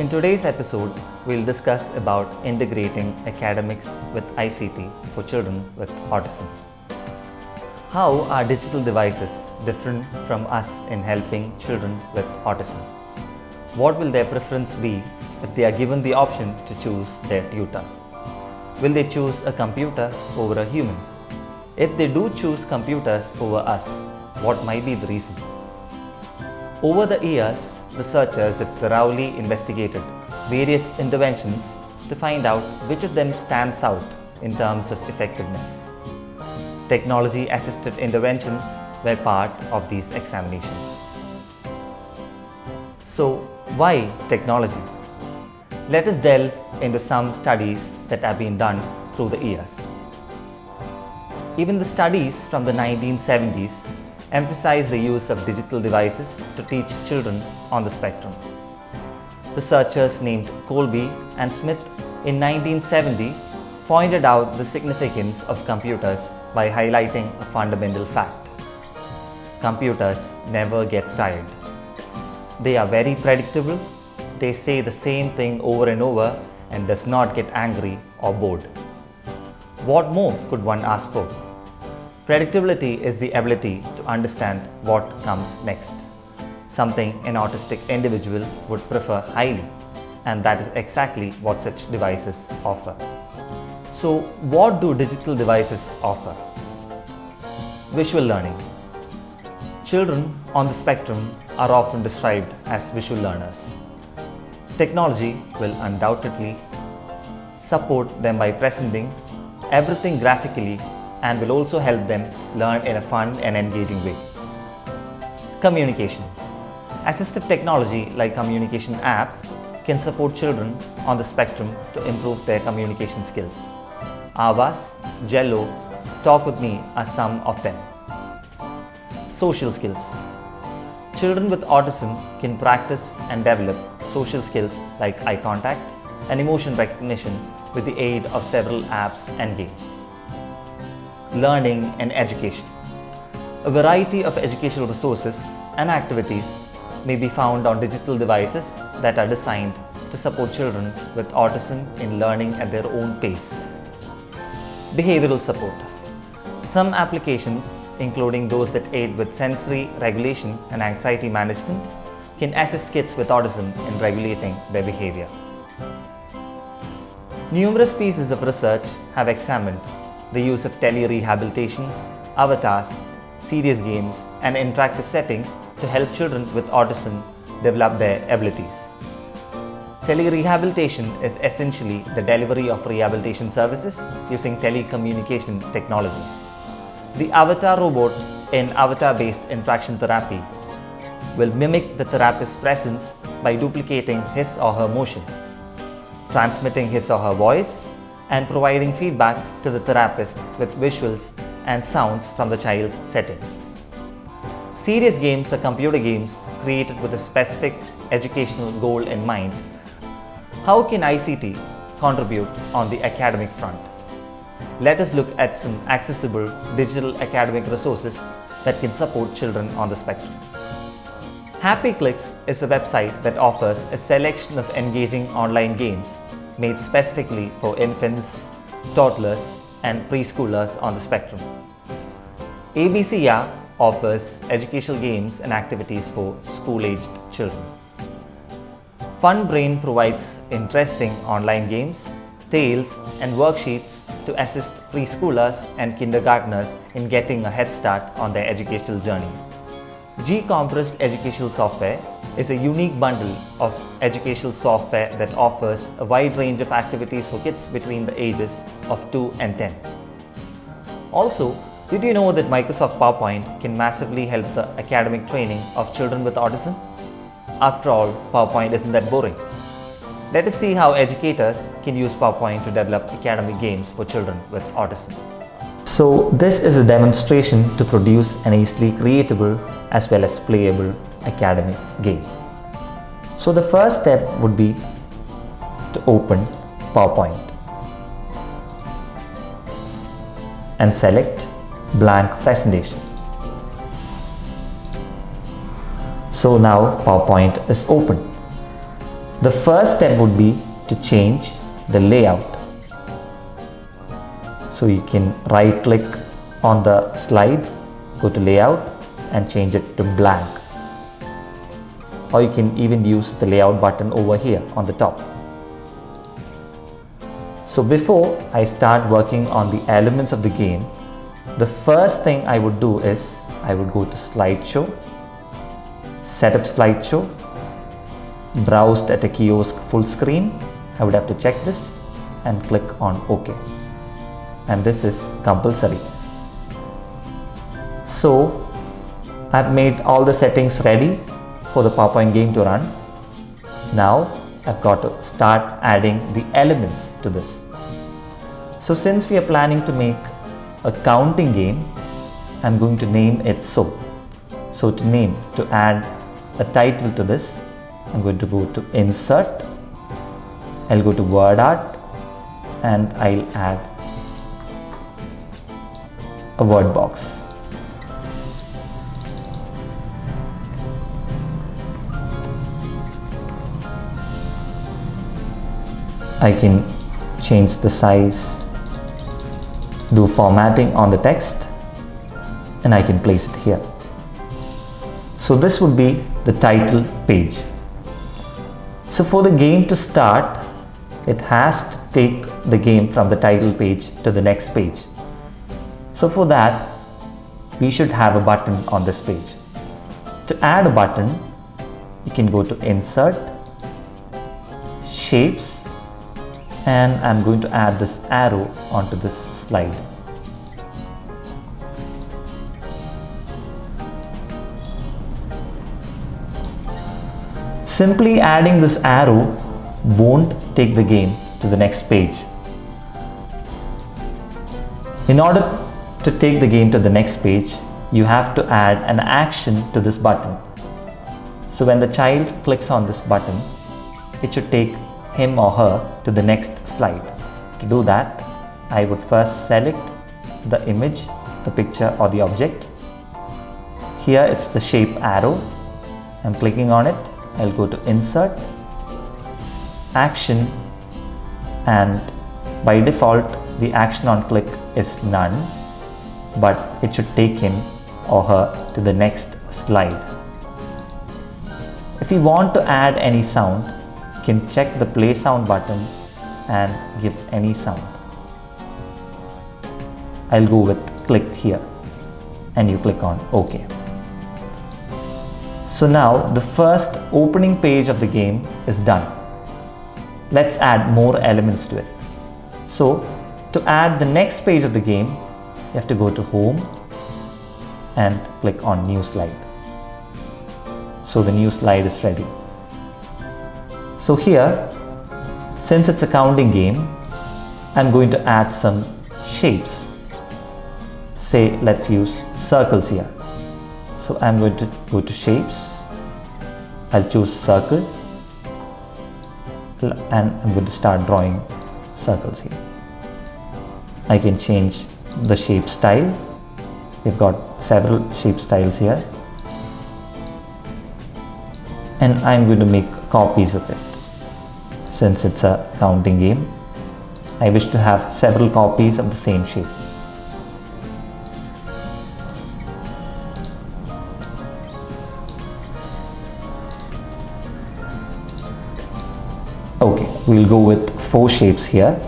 In today's episode, we'll discuss about integrating academics with ICT for children with autism. How are digital devices different from us in helping children with autism? What will their preference be if they are given the option to choose their tutor? Will they choose a computer over a human? If they do choose computers over us, what might be the reason? Over the years, researchers have thoroughly investigated various interventions to find out which of them stands out in terms of effectiveness. Technology-assisted interventions were part of these examinations. So, why technology? Let us delve into some studies that have been done through the years. Even the studies from the 1970s emphasize the use of digital devices to teach children on the spectrum. Researchers named Colby and Smith in 1970 pointed out the significance of computers by highlighting a fundamental fact. Computers never get tired. They are very predictable. They say the same thing over and over and does not get angry or bored. What more could one ask for? Predictability is the ability to understand what comes next, something an autistic individual would prefer highly, and that is exactly what such devices offer. So, what do digital devices offer? Visual learning. Children on the spectrum are often described as visual learners. Technology will undoubtedly support them by presenting everything graphically and will also help them learn in a fun and engaging way. Communication. Assistive technology like communication apps can support children on the spectrum to improve their communication skills. Avas, Jello, Talk With Me are some of them. Social skills. Children with autism can practice and develop social skills like eye contact and emotion recognition with the aid of several apps and games. Learning and education. A variety of educational resources and activities may be found on digital devices that are designed to support children with autism in learning at their own pace. Behavioral support. Some applications, including those that aid with sensory regulation and anxiety management, can assist kids with autism in regulating their behavior. Numerous pieces of research have examined the use of tele-rehabilitation, avatars, serious games, and interactive settings to help children with autism develop their abilities. Tele-rehabilitation is essentially the delivery of rehabilitation services using telecommunication technologies. The avatar robot in avatar-based interaction therapy will mimic the therapist's presence by duplicating his or her motion, transmitting his or her voice, and providing feedback to the therapist with visuals and sounds from the child's setting. Serious games are computer games created with a specific educational goal in mind. How can ICT contribute on the academic front? Let us look at some accessible digital academic resources that can support children on the spectrum. Happy Clicks is a website that offers a selection of engaging online games made specifically for infants, toddlers, and preschoolers on the spectrum. ABC app offers educational games and activities for school-aged children. Fun Brain provides interesting online games, tales, and worksheets to assist preschoolers and kindergartners in getting a head start on their educational journey. G-Compressed Educational Software is a unique bundle of educational software that offers a wide range of activities for kids between the ages of 2 and 10. Also, did you know that Microsoft PowerPoint can massively help the academic training of children with autism? After all, PowerPoint isn't that boring. Let us see how educators can use PowerPoint to develop academic games for children with autism. So this is a demonstration to produce an easily creatable as well as playable academic game. So the first step would be to open PowerPoint and select blank presentation. So now PowerPoint is open. The first step would be to change the layout. So you can right click on the slide, go to layout and change it to blank. Or you can even use the layout button over here on the top. So before I start working on the elements of the game, the first thing I would do is I would go to slideshow, set up slideshow, browsed at a kiosk full screen. I would have to check this and click on OK. And this is compulsory. So I've made all the settings ready for the PowerPoint game to run. Now I've got to start adding the elements to this. So since we are planning to make a counting game, I'm going to name it so. So to add a title to this, I'm going to go to Insert, I'll go to Word Art and I'll add a word box. I can change the size, do formatting on the text, and I can place it here. So this would be the title page. So for the game to start, it has to take the game from the title page to the next page. So for that, we should have a button on this page. To add a button, you can go to Insert, Shapes, and I'm going to add this arrow onto this slide. Simply adding this arrow won't take the game to the next page. In order to take the game to the next page, you have to add an action to this button. So when the child clicks on this button, it should take him or her to the next slide. To do that, I would first select the image, the picture or the object. Here it's the shape arrow. I'm clicking on it. I'll go to Insert, Action, and by default the action on click is none, but it should take him or her to the next slide. If you want to add any sound, you can check the play sound button and give any sound. I'll go with click here and you click on OK. So now the first opening page of the game is done. Let's add more elements to it. So to add the next page of the game, you have to go to Home and click on New Slide. So the new slide is ready. So here, since it's a counting game, I'm going to add some shapes. Say let's use circles here. So I'm going to go to Shapes, I'll choose Circle, and I'm going to start drawing circles here. I can change the shape style. We've got several shape styles here. And I'm going to make copies of it. Since it's a counting game, I wish to have several copies of the same shape. Okay, we'll go with 4 shapes here.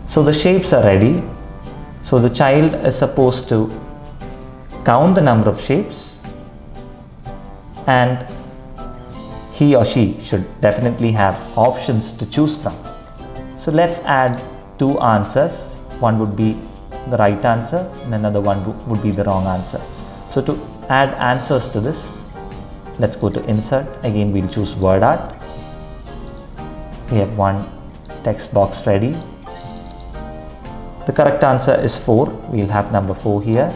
So the shapes are ready. So the child is supposed to count the number of shapes and he or she should definitely have options to choose from. So let's add 2 answers. One would be the right answer and another one would be the wrong answer. So to add answers to this, let's go to Insert. Again, we'll choose Word Art. We have one text box ready. The correct answer is 4. We'll have number 4 here.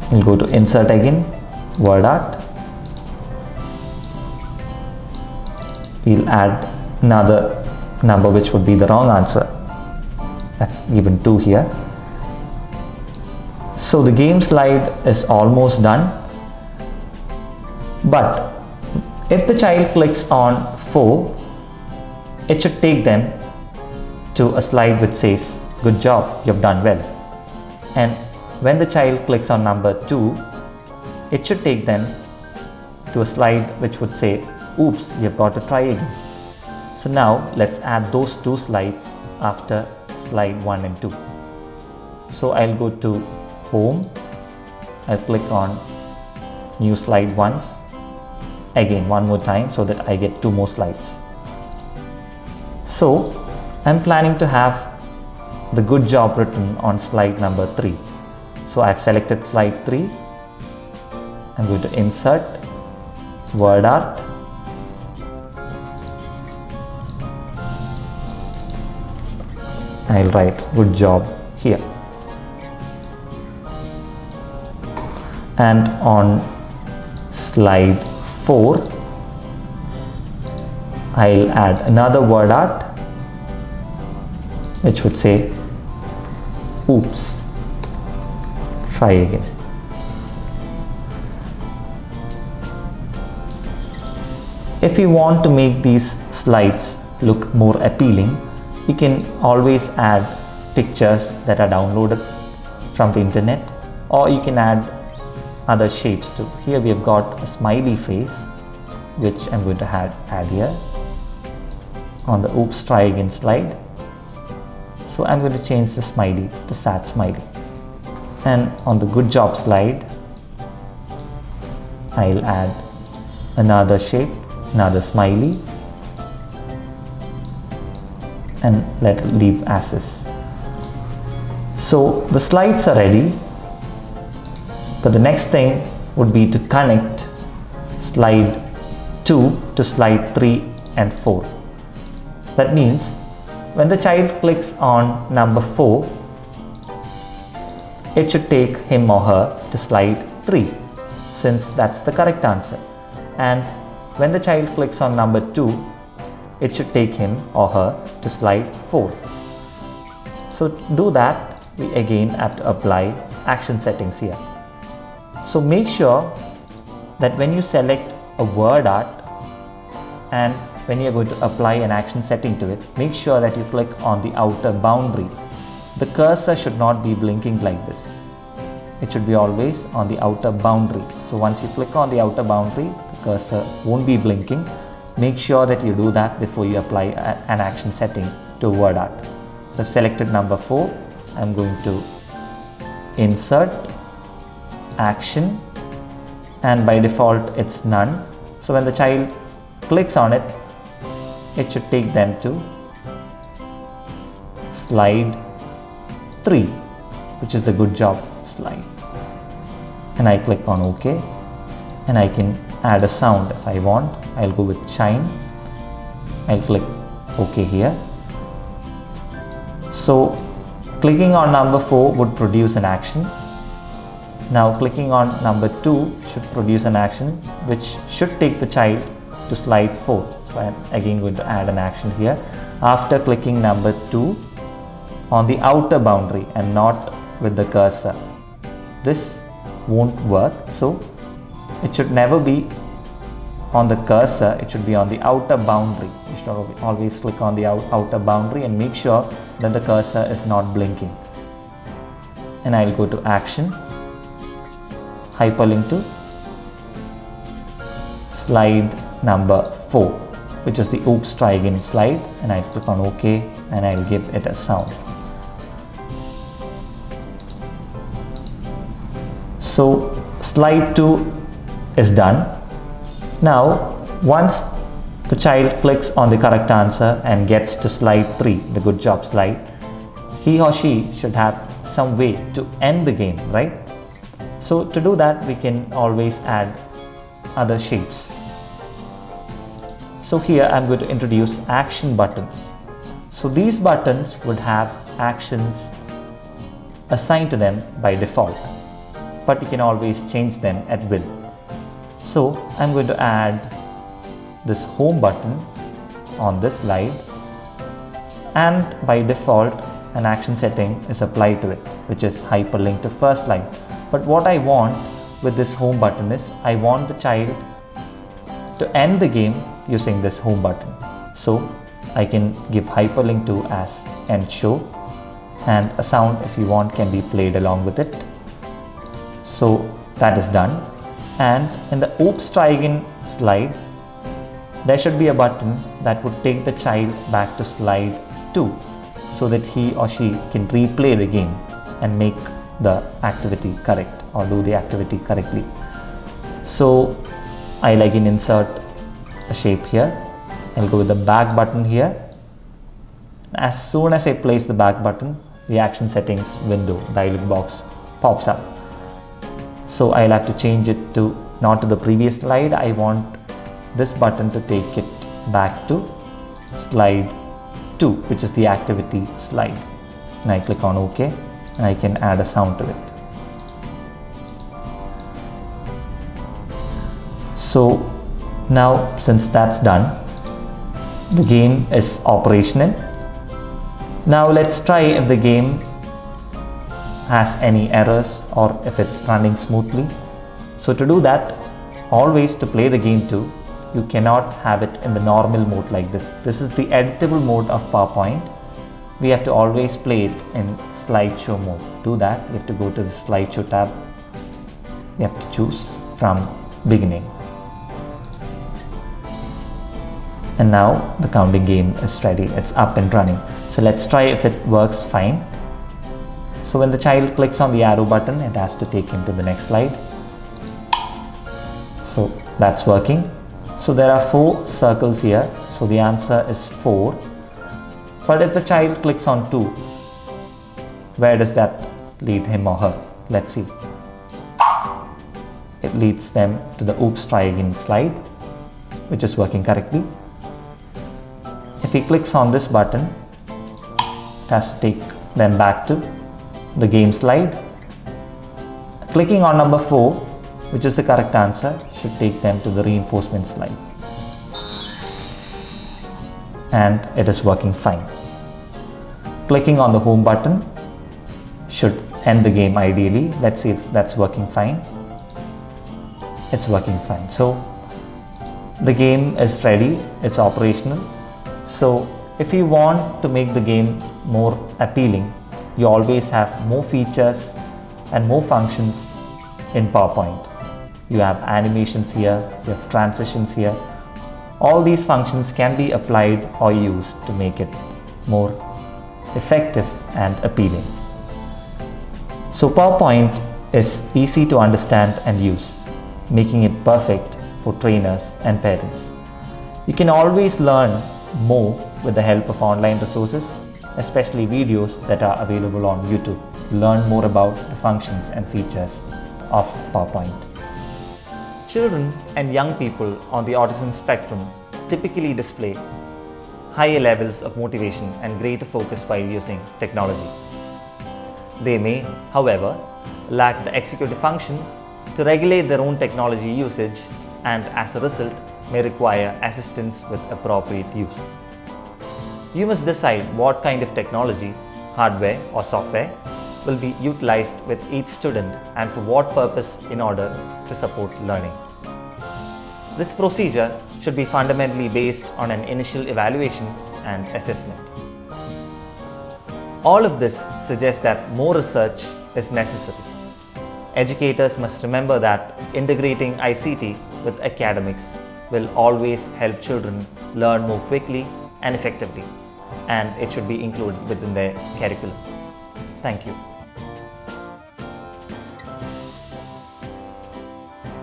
We'll go to Insert again, Word Art. We'll add another number which would be the wrong answer. I've given 2 here. So the game slide is almost done, but if the child clicks on 4, it should take them to a slide which says, "Good job, you've done well." And when the child clicks on number 2, it should take them to a slide which would say, "Oops, you've got to try again." So now let's add those two slides after slide 1 and 2. So I'll go to Home, I'll click on New Slide once, again one more time so that I get 2 more slides. So I'm planning to have the "Good job" written on slide number 3. So I've selected slide 3. I'm going to insert word art, I'll write "Good job" here, and on slide 4 I'll add another word art which would say, "Oops, try again." If you want to make these slides look more appealing, you can always add pictures that are downloaded from the internet, or you can add other shapes too. Here we have got a smiley face which I'm going to add here on the "Oops, try again" slide. So I'm going to change the smiley to sad smiley, and on the "Good job" slide I'll add another shape, another smiley, and let it leave as is. So the slides are ready, but the next thing would be to connect slide 2 to slide 3 and 4. That means when the child clicks on number 4, it should take him or her to slide 3, since that's the correct answer. And when the child clicks on number 2, it should take him or her to slide 4. So to do that, we again have to apply action settings here. So make sure that when you select a word art and when you're going to apply an action setting to it, make sure that you click on the outer boundary. The cursor should not be blinking like this. It should be always on the outer boundary. So once you click on the outer boundary, the cursor won't be blinking. Make sure that you do that before you apply an action setting to a word art. So I've selected number 4. I'm going to insert action, and by default it's none. So when the child clicks on it, it should take them to slide 3, which is the "Good job" slide. And I click on OK, and I can add a sound if I want. I'll go with chime. I'll click OK here. So clicking on number 4 would produce an action. Now clicking on number 2 should produce an action which should take the child to slide 4. So I'm again going to add an action here after clicking number 2 on the outer boundary and not with the cursor. This won't work, so it should never be on the cursor, it should be on the outer boundary. You should always click on the outer boundary and make sure that the cursor is not blinking. And I'll go to action, hyperlink to slide number 4, which is the "Oops, try again" slide, and I'll click on OK, and I'll give it a sound. So slide 2 is done. Now once the child clicks on the correct answer and gets to slide 3, the "Good job" slide, he or she should have some way to end the game, right? So to do that, we can always add other shapes. So here I'm going to introduce action buttons. So these buttons would have actions assigned to them by default, but you can always change them at will. So I'm going to add this home button on this slide, and by default an action setting is applied to it, which is hyperlink to first slide. But what I want with this home button is I want the child to end the game using this home button. So I can give hyperlink to as end show, and a sound if you want can be played along with it. So that is done. And in the oops try again slide, there should be a button that would take the child back to slide 2 so that he or she can replay the game and make the activity correct or do the activity correctly. So I'll again insert a shape here. I'll go with the back button here. As soon as I place the back button, the action settings window dialog box pops up. So I'll have to change it to not to the previous slide. I want this button to take it back to slide 2, which is the activity slide. And I click on OK, and I can add a sound to it. So now, since that's done, the game is operational. Now let's try if the game has any errors or if it's running smoothly. So to do that, always to play the game too, you cannot have it in the normal mode like this. This is the editable mode of PowerPoint. We have to always play it in slideshow mode. To do that, we have to go to the slideshow tab. We have to choose from beginning. And now the counting game is ready. It's up and running. So let's try if it works fine. So when the child clicks on the arrow button, it has to take him to the next slide. So that's working. So there are 4 circles here. So the answer is 4. But if the child clicks on 2, where does that lead him or her? Let's see. It leads them to the oops try again slide, which is working correctly. If he clicks on this button, it has to take them back to the game slide. Clicking on number 4, which is the correct answer, should take them to the reinforcement slide. And it is working fine. Clicking on the home button should end the game ideally. Let's see if that's working fine. It's working fine. So the game is ready, it's operational. So if you want to make the game more appealing, you always have more features and more functions in PowerPoint. You have animations here, you have transitions here. All these functions can be applied or used to make it more effective and appealing. So PowerPoint is easy to understand and use, making it perfect for trainers and parents. You can always learn more with the help of online resources, especially videos that are available on YouTube. Learn more about the functions and features of PowerPoint. Children and young people on the autism spectrum typically display higher levels of motivation and greater focus while using technology. They may, however, lack the executive function to regulate their own technology usage and as a result may require assistance with appropriate use. You must decide what kind of technology, hardware or software, will be utilized with each student and for what purpose in order to support learning. This procedure should be fundamentally based on an initial evaluation and assessment. All of this suggests that more research is necessary. Educators must remember that integrating ICT with academics will always help children learn more quickly and effectively, and it should be included within their curriculum. Thank you.